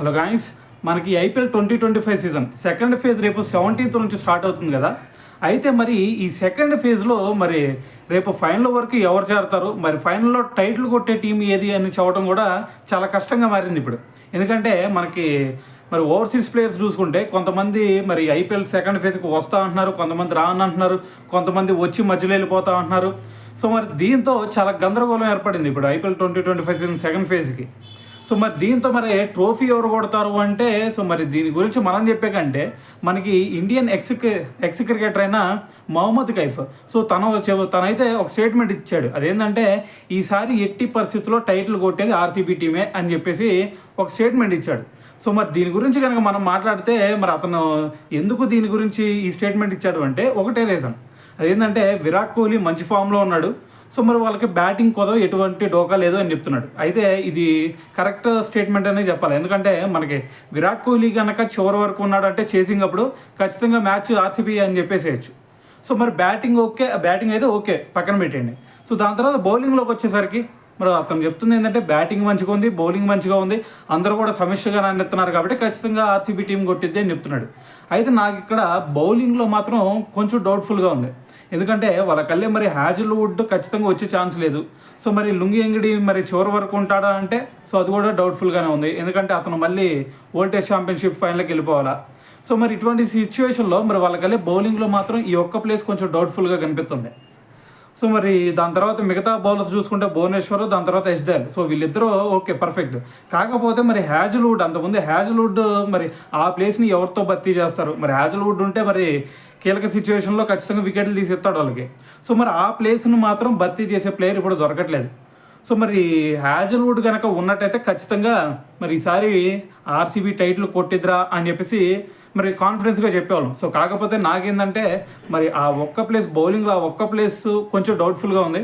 Hello guys, మనకి IPL 2025 season second phase రేపు 17th నుంచి స్టార్ట్ అవుతుంది కదా. అయితే మరి ఈ సెకండ్ ఫేజ్లో మరి రేపు ఫైనల్ వరకు ఎవరు చేరతారు, మరి ఫైనల్లో టైటిల్ కొట్టే టీం ఏది అని చెప్పడం కూడా చాలా కష్టంగా మారింది ఇప్పుడు. ఎందుకంటే మనకి మరి ఓవర్సీస్ ప్లేయర్స్ చూసుకుంటే కొంతమంది మరి ఐపీఎల్ సెకండ్ ఫేజ్కి వస్తా అంటున్నారు, కొంతమంది రానంటున్నారు, కొంతమంది వచ్చి మధ్యలో వెళ్ళిపోతా అంటున్నారు. సో మరి దీంతో చాలా గందరగోళం ఏర్పడింది ఇప్పుడు ఐపీఎల్ 2025 సీజన్ సెకండ్ ఫేజ్కి. సో మరి దీంతో మరి ట్రోఫీ ఎవరు కొడతారు అంటే, సో మరి దీని గురించి మనం చెప్పే కంటే మనకి ఇండియన్ ఎక్స్ క్రికెటర్ అయిన మహమ్మద్ కైఫ్, సో తనైతే ఒక స్టేట్మెంట్ ఇచ్చాడు. అదేంటంటే ఈసారి ఎట్టి పరిస్థితుల్లో టైటిల్ కొట్టేది ఆర్సీబీ టీమే అని చెప్పేసి ఒక స్టేట్మెంట్ ఇచ్చాడు. సో మరి దీని గురించి కనుక మనం మాట్లాడితే మరి అతను ఎందుకు దీని గురించి ఈ స్టేట్మెంట్ ఇచ్చాడు అంటే ఒకటే రీజన్. అదేంటంటే విరాట్ కోహ్లీ మంచి ఫామ్లో ఉన్నాడు. సో మరి వాళ్ళకి బ్యాటింగ్ కొదవ ఎటువంటి డోకా లేదు అని చెప్తున్నాడు. అయితే ఇది కరెక్ట్ స్టేట్మెంట్ అనే చెప్పాలి. ఎందుకంటే మనకి విరాట్ కోహ్లీ కనుక చివరి వరకు ఉన్నాడంటే చేసింగ్ అప్పుడు ఖచ్చితంగా మ్యాచ్ ఆర్సీబీ అని చెప్పేసేయచ్చు. సో మరి బ్యాటింగ్ అయితే ఓకే పక్కన పెట్టండి. సో దాని తర్వాత బౌలింగ్లోకి వచ్చేసరికి మరి అతను చెప్తుంది ఏంటంటే బ్యాటింగ్ మంచిగా ఉంది, బౌలింగ్ మంచిగా ఉంది, అందరూ కూడా సమస్యగా నాన్నెత్తున్నారు కాబట్టి ఖచ్చితంగా ఆర్సీబీ టీం కొట్టిద్ది అని చెప్తున్నాడు. అయితే నాకు ఇక్కడ బౌలింగ్లో మాత్రం కొంచెం డౌట్ఫుల్గా ఉంది. ఎందుకంటే వాళ్ళకల్లే మరి హ్యాజిల్వుడ్ ఖచ్చితంగా వచ్చే ఛాన్స్ లేదు. సో మరి లుంగి ఎంగిడి మరి చివరి వరకు ఉంటాడా అంటే సో అది కూడా డౌట్ఫుల్గానే ఉంది. ఎందుకంటే అతను మళ్ళీ వరల్డ్ టెస్ట్ ఛాంపియన్షిప్ ఫైనల్కి వెళ్ళిపోవాలా. సో మరి ఇటువంటి సిచ్యువేషన్లో మరి వాళ్ళకల్లే బౌలింగ్లో మాత్రం ఈ ఒక్క ప్లేస్ కొంచెం డౌట్ఫుల్గా కనిపిస్తుంది. సో మరి దాని తర్వాత మిగతా బౌలర్స్ చూసుకుంటే భువనేశ్వర్, దాని తర్వాత యజ్దల్, సో వీళ్ళిద్దరూ ఓకే పర్ఫెక్ట్. కాకపోతే మరి హ్యాజిల్వుడ్ అంతకుముందు హ్యాజిల్వుడ్ మరి ఆ ప్లేస్ని ఎవరితో భర్తీ చేస్తారు? మరి హ్యాజిల్వుడ్ ఉంటే మరి కీలక సిచ్యువేషన్లో ఖచ్చితంగా వికెట్లు తీసిస్తాడు వాళ్ళకి. సో మరి ఆ ప్లేస్ను మాత్రం భర్తీ చేసే ప్లేయర్ ఇప్పుడు దొరకట్లేదు. సో మరి హ్యాజిల్వుడ్ కనుక ఉన్నట్టయితే ఖచ్చితంగా మరి ఈసారి ఆర్సీబీ టైటిల్ కొట్టిద్రా అని చెప్పేసి మరి కాన్ఫిడెన్స్గా చెప్పేవాళ్ళం. సో కాకపోతే నాకేందంటే మరి ఆ ఒక్క ప్లేస్ బౌలింగ్లో ఆ ఒక్క ప్లేస్ కొంచెం డౌట్ఫుల్గా ఉంది.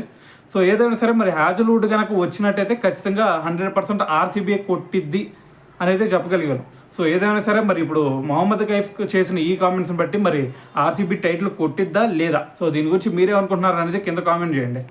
సో ఏదైనా సరే మరి హ్యాజిల్వుడ్ కనుక వచ్చినట్టయితే ఖచ్చితంగా 100% ఆర్సీబీ కొట్టిద్ది అనేది చెప్పగలిగారు. సో ఏదైనా సరే మరి ఇప్పుడు మహమ్మద్ కైఫ్ చేసిన ఈ కామెంట్స్ని బట్టి మరి ఆర్సీబీ టైటిల్ కొట్టిద్దా లేదా? సో దీని గురించి మీరేమనుకుంటున్నారు అనేది కింద కామెంట్ చేయండి.